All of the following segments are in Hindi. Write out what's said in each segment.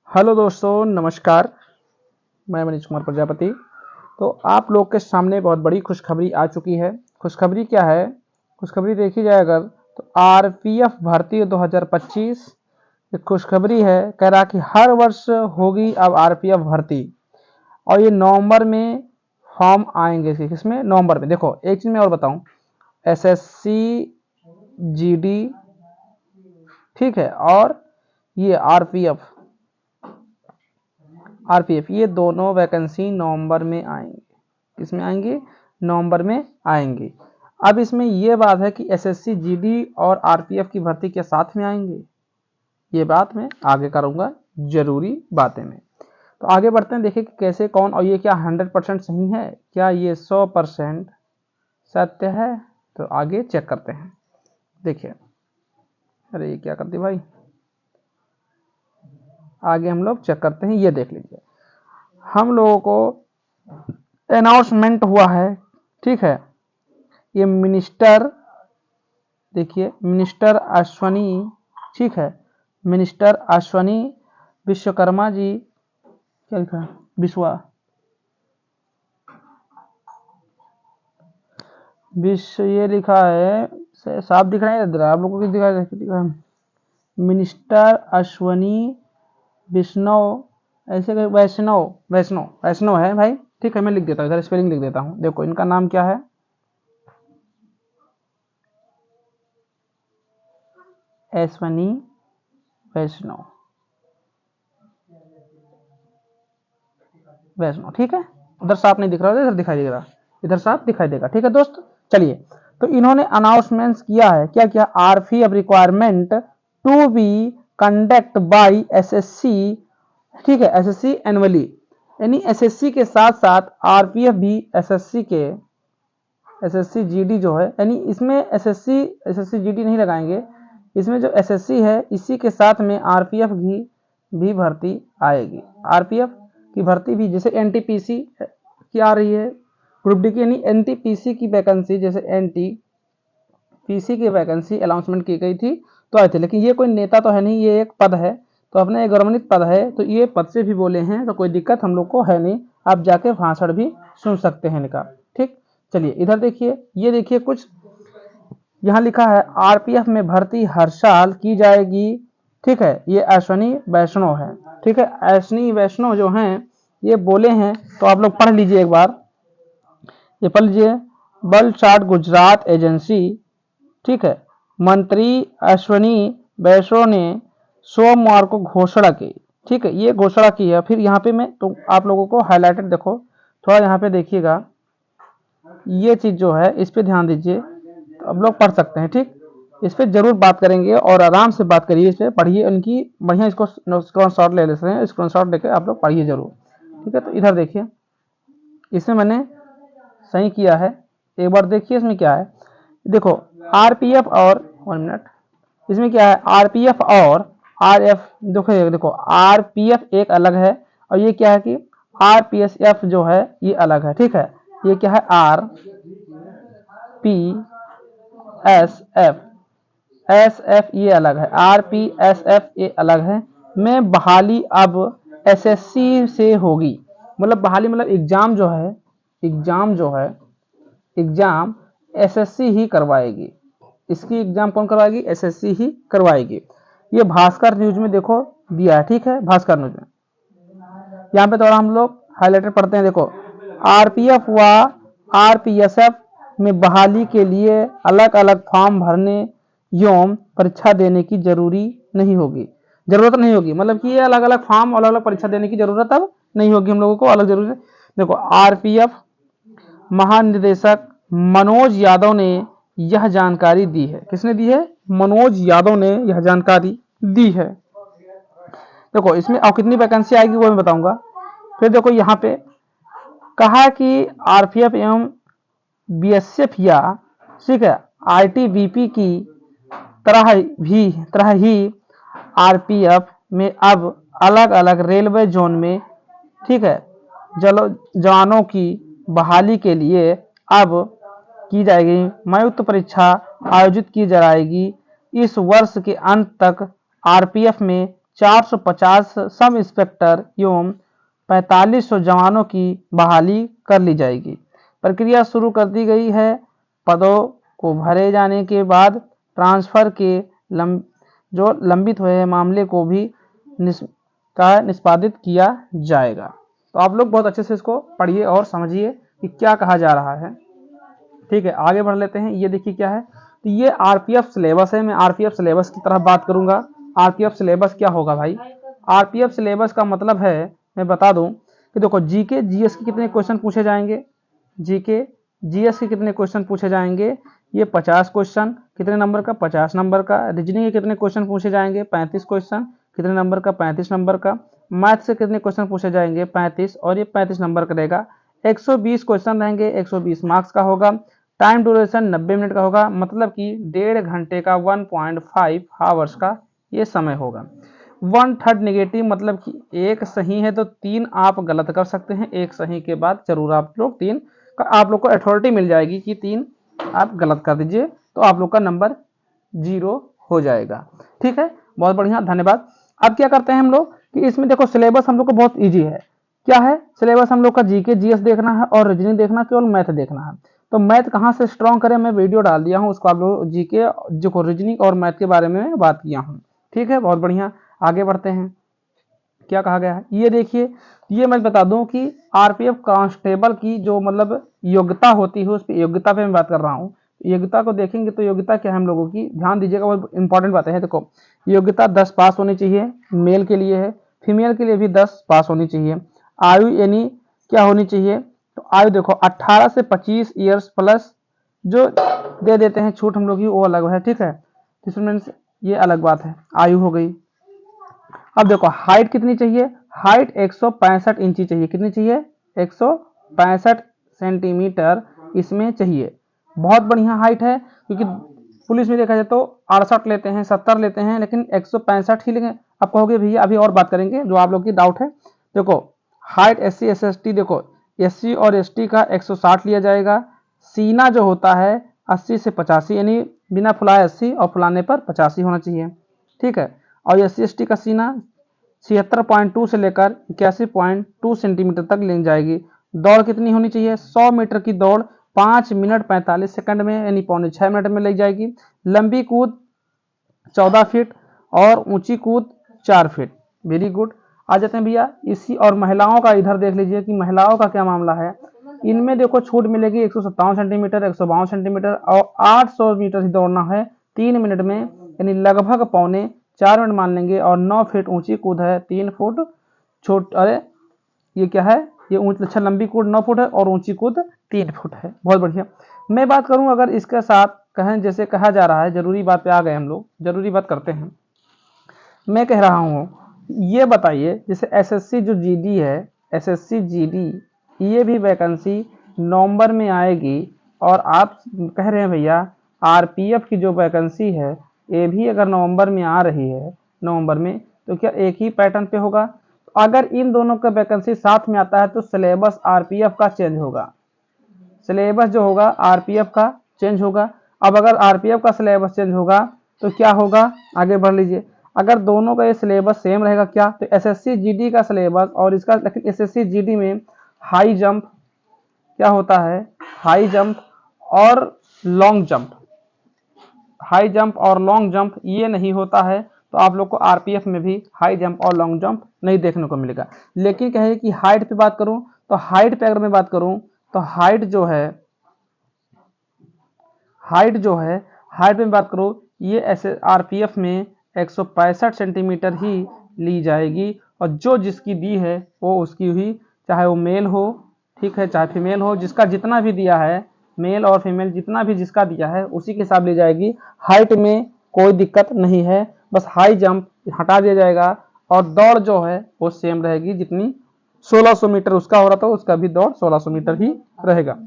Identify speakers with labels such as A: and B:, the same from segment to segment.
A: हेलो दोस्तों, नमस्कार। मैं मनीष कुमार प्रजापति। तो आप लोग के सामने बहुत बड़ी खुशखबरी आ चुकी है। खुशखबरी क्या है? खुशखबरी देखी जाए अगर तो आरपीएफ भर्ती 2025 एक खुशखबरी है। कह रहा कि हर वर्ष होगी अब आरपीएफ भर्ती और ये नवंबर में फॉर्म आएंगे। किसमें? नवंबर में। देखो एक चीज़ मैं और बताऊं, एसएससी जीडी, ठीक है, और ये आरपीएफ ये दोनों वैकेंसी नवंबर में आएंगी। किसमें आएंगी? नवंबर में आएंगी। अब इसमें यह बात है कि एसएससी जीडी और आरपीएफ की भर्ती के साथ में आएंगे। ये बात मैं आगे करूंगा जरूरी बातें में। तो आगे बढ़ते हैं, देखिए कि कैसे कौन, और ये क्या 100% सही है, क्या ये 100% सत्य है? तो आगे चेक करते हैं। देखिए, अरे ये क्या करती भाई, आगे हम लोग चेक करते हैं। ये देख लीजिए, हम लोगों को अनाउंसमेंट हुआ है, ठीक है। ये मिनिस्टर, देखिए मिनिस्टर अश्वनी, ठीक है, मिनिस्टर अश्वनी विश्वकर्मा जी, क्या लिखा है? विश्व ये लिखा है, साफ दिख रहा है इधर आप लोगों को? दिखा है मिनिस्टर अश्वनी विष्णु, ऐसे वैष्णव वैष्णव वैष्णव है भाई, ठीक है। मैं लिख देता हूँ, इधर स्पेलिंग लिख देता हूँ। देखो इनका नाम क्या है, अश्वनी वैष्णव, ठीक है। उधर साफ नहीं दिख रहा, इधर दिखाई देगा, इधर साफ दिखाई देगा, ठीक है दोस्त। चलिए, तो इन्होंने अनाउंसमेंट किया है, क्या किया? RPF requirement to be conduct by SSC, ठीक है, एसएससी एनुअली, यानी एसएससी के साथ साथ आरपीएफ भी एसएससी जीडी जो है, यानी इसमें एसएससी जीडी नहीं लगाएंगे, इसमें जो एसएससी है इसी के साथ में आरपीएफ भी भर्ती आएगी। आरपीएफ की भर्ती भी जैसे एनटीपीसी की आ रही है ग्रुप डी की, यानी एनटीपीसी की वैकेंसी, जैसे एनटीपीसी की वैकेंसी अनाउंसमेंट की गई थी तो आए थे। लेकिन ये कोई नेता तो है नहीं, ये एक पद है, तो अपने एक गौरवान्वित पद है, तो ये पद से भी बोले हैं तो कोई दिक्कत हम लोग को है नहीं। आप जाके भाषण भी सुन सकते हैं इनका, ठीक। चलिए इधर देखिए, ये देखिए कुछ यहाँ लिखा है, आरपीएफ में भर्ती हर साल की जाएगी, ठीक है। ये अश्वनी वैष्णव है, ठीक है। अश्वनी वैष्णव जो हैं ये बोले हैं, तो आप लोग पढ़ लीजिए एक बार, ये पढ़ लीजिए। बलसाड गुजरात एजेंसी, ठीक है, मंत्री अश्वनी वैष्णव ने सोमवार को घोषणा की, ठीक है, ये घोषणा की है। फिर यहाँ पे मैं तो आप लोगों को हाईलाइटेड, देखो थोड़ा यहाँ पे देखिएगा, ये चीज जो है इस पे ध्यान दीजिए, तो आप लोग पढ़ सकते हैं, ठीक। इस पे जरूर बात करेंगे और आराम से बात करिए, इस पे पढ़िए, उनकी बढ़िया, इसको स्क्रीनशॉट ले लेते हैं, स्क्रीनशॉट लेके आप लोग पढ़िए जरूर, ठीक है। तो इधर देखिए, इसमें मैंने सही किया है, एक बार देखिए इसमें क्या है। देखो आरपीएफ और 1 मिनट, इसमें क्या है, आरपीएफ और आरएफ, देखो आरपीएफ एक अलग है और ये क्या है कि आरपीएसएफ जो है ये अलग है, ठीक है। ये क्या है, आर पी एस एफ ये अलग है, आर पी एस एफ ये अलग है। में बहाली अब एसएससी से होगी, मतलब बहाली मतलब एग्जाम जो है, एग्जाम एसएससी ही करवाएगी। इसकी एग्जाम कौन करवाएगी? एसएससी ही करवाएगी। ये भास्कर न्यूज में देखो दिया है, ठीक है, भास्कर न्यूज में। यहाँ पे थोड़ा हम लोग हाईलाइटर पढ़ते हैं, देखो आरपीएफ व आरपीएसएफ में बहाली के लिए अलग अलग फॉर्म भरने एवं परीक्षा देने की जरूरत नहीं होगी, मतलब कि ये अलग अलग फॉर्म, अलग अलग परीक्षा देने की जरूरत अब नहीं होगी हम लोगों को, अलग जरूरत। देखो आरपीएफ महानिदेशक मनोज यादव ने यह जानकारी दी है। किसने दी है? मनोज यादव ने यह जानकारी दी है। देखो इसमें और कितनी वैकेंसी आएगी वो मैं बताऊंगा। फिर देखो यहाँ पे कहा कि आरपीएफ एवं बीएसएफ या, ठीक है, आईटीबीपी की तरह ही आरपीएफ में अब अलग अलग रेलवे जोन में, ठीक है, जवानों की बहाली के लिए अब की जाएगी संयुक्त परीक्षा आयोजित की जाएगी। इस वर्ष के अंत तक आरपीएफ में 450 सब इंस्पेक्टर एवं 4500 जवानों की बहाली कर ली जाएगी। प्रक्रिया शुरू कर दी गई है। पदों को भरे जाने के बाद ट्रांसफर के जो लंबित हुए मामले को भी निष्पादित किया जाएगा। तो आप लोग बहुत अच्छे से इसको पढ़िए और समझिए कि क्या कहा जा रहा है। ठीक है, आगे बढ़ लेते हैं। ये देखिए क्या है, तो ये आरपीएफ सिलेबस है। मैं आरपीएफ सिलेबस की तरफ बात करूंगा। आरपीएफ सिलेबस क्या होगा भाई? आरपीएफ सिलेबस का मतलब है, मैं बता दूं कि देखो, जीके जीएस के कितने क्वेश्चन पूछे जाएंगे, जीके जीएस के कितने क्वेश्चन पूछे जाएंगे, ये 50 क्वेश्चन, कितने नंबर का? 50 नंबर का। रीजनिंग के कितने क्वेश्चन पूछे जाएंगे? 35 क्वेश्चन, कितने नंबर का? 35 नंबर का। मैथ से कितने क्वेश्चन पूछे जाएंगे? 35, और ये 35 नंबर का रहेगा। 120 क्वेश्चन रहेंगे, 120 मार्क्स का होगा। टाइम ड्यूरेशन 90 मिनट का होगा, मतलब कि 1.5 घंटे का, 1.5 आवर्स का ये समय होगा। 1/3 नेगेटिव, मतलब कि एक सही है तो 3 आप गलत कर सकते हैं। एक सही के बाद जरूर आप लोग 3 का आप लोग को अथॉरिटी मिल जाएगी कि 3 आप गलत कर दीजिए, तो आप लोग का नंबर 0 हो जाएगा। ठीक है, बहुत बढ़िया, धन्यवाद। अब क्या करते हैं हम लोग कि इसमें देखो सिलेबस हम लोग को बहुत ईजी है। क्या है सिलेबस? हम लोग का जीके जीएस देखना है और रीजनिंग देखना, केवल मैथ देखना है। तो मैथ कहाँ से स्ट्रॉन्ग करें, मैं वीडियो डाल दिया हूँ, उसको आप लोग जीके जो रीजनिंग और मैथ के बारे में बात किया हूँ। ठीक है, बहुत बढ़िया, आगे बढ़ते हैं। क्या कहा गया है ये देखिए, ये मैं बता दूं कि आरपीएफ कांस्टेबल की जो मतलब योग्यता होती है, उस पर योग्यता पे मैं बात कर रहा हूँ। योग्यता को देखेंगे तो योग्यता क्या है हम लोगों की, ध्यान दीजिएगा, वो इंपॉर्टेंट बातें हैं। देखो, योग्यता 10 पास होनी चाहिए, मेल के लिए है। फीमेल के लिए भी 10 पास होनी चाहिए। आयु यानी क्या होनी चाहिए, तो आयु देखो 18 से 25 ईयर्स प्लस, जो दे देते हैं छूट हम लोग की, वो अलग है। ठीक है, इसमें ये अलग बात है, आयु हो गई। अब देखो हाइट कितनी चाहिए, हाइट 165 इंची चाहिए। कितनी चाहिए? 165 सेंटीमीटर इसमें चाहिए। बहुत बढ़िया हाइट है, क्योंकि पुलिस में देखा जाए तो 68 लेते हैं, 70 लेते हैं, लेकिन 165 ही लेंगे। आप कहोगे भैया अभी और बात करेंगे, जो आप लोग की डाउट है। देखो हाइट SC SST, देखो SC और ST का 160 लिया जाएगा। सीना जो होता है 80 से 85, यानी बिना फुलाए 80 और फुलाने पर 85 होना चाहिए। ठीक है, और SC ST का सीना 76.2 से लेकर 81.2 सेंटीमीटर तक ले जाएगी। दौड़ कितनी होनी चाहिए? 100 मीटर की दौड़ 5 मिनट 45 सेकंड में, यानी 6.25 मिनट में लग जाएगी। लंबी कूद 14 फीट और ऊंची कूद 4 फीट। Very good. आ जाते हैं भैया इसी, और महिलाओं का इधर देख लीजिए कि महिलाओं का क्या मामला है। इनमें देखो छूट मिलेगी 157 सेंटीमीटर, 152 सेंटीमीटर, और 800 मीटर ही दौड़ना है 3 मिनट में, यानी लगभग 3.25 मिनट मान लेंगे। और 9 फीट ऊंची कूद है, 3 फुट छोट, अरे ये क्या है, ये अच्छा लंबी कूद 9 फुट है और ऊंची कूद 3 फुट है। बहुत बढ़िया। मैं बात करूं अगर इसके साथ कहें, जैसे कहा जा रहा है, जरूरी बात पे आ गए हम लोग, जरूरी बात करते हैं। मैं कह रहा हूं, ये बताइए जैसे एसएससी जो जीडी है, एसएससी जीडी, ये भी वैकेंसी नवंबर में आएगी। और आप कह रहे हैं भैया आरपीएफ की जो वैकेंसी है, ये भी अगर नवंबर में आ रही है, नवंबर में, तो क्या एक ही पैटर्न पे होगा? अगर इन दोनों का वैकेंसी साथ में आता है तो सिलेबस आरपीएफ का चेंज होगा। सिलेबस जो होगा आरपीएफ का चेंज होगा। अब अगर आरपीएफ का सिलेबस चेंज होगा तो क्या होगा, आगे बढ़ लीजिए। अगर दोनों का ये सिलेबस सेम रहेगा क्या, तो एसएससी जीडी का सिलेबस और इसका, लेकिन एसएससी जीडी में हाई जंप क्या होता है, हाई जंप और लॉन्ग जंप, हाई जंप और लॉन्ग जंप ये नहीं होता है। तो आप लोग को आरपीएफ में भी हाई जंप और लॉन्ग जंप नहीं देखने को मिलेगा। लेकिन कहे कि हाइट पे बात करूं, तो हाइट पे अगर मैं बात करूं तो हाइट जो है, हाइट में बात करूं, ये ऐसे आरपीएफ में 165 सेंटीमीटर ही ली जाएगी। और जो जिसकी दी है वो उसकी हुई, चाहे वो मेल हो, ठीक है, चाहे फीमेल हो, जिसका जितना भी दिया है, मेल और फीमेल जितना भी जिसका दिया है उसी के हिसाब ली जाएगी। हाइट में कोई दिक्कत नहीं है, बस हाई जंप हटा दिया जाएगा। और दौड़ जो है वो सेम रहेगी, जितनी 1600 मीटर उसका हो रहा था, उसका भी दौड़ 1600 मीटर ही रहेगा।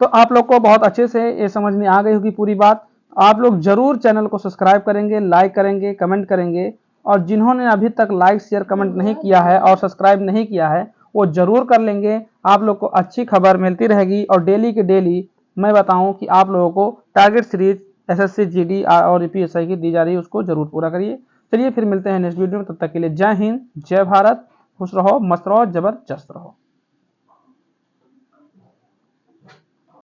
A: तो आप लोग को बहुत अच्छे से ये समझ में आ गई होगी पूरी बात। आप लोग जरूर चैनल को सब्सक्राइब करेंगे, लाइक करेंगे, कमेंट करेंगे। और जिन्होंने अभी तक लाइक शेयर कमेंट नहीं किया है और सब्सक्राइब नहीं किया है, वो जरूर कर लेंगे। आप लोग को अच्छी खबर मिलती रहेगी, और डेली के डेली मैं बताऊं कि आप लोगों को टारगेट सीरीज एसएससी जीडी और यूपीएससी की दी जा रही है, उसको जरूर पूरा करिए। चलिए फिर मिलते हैं नेक्स्ट वीडियो में, तब तक के लिए जय हिंद, जय भारत, खुश रहो, मस्त रहो, जबरदस्त रहो।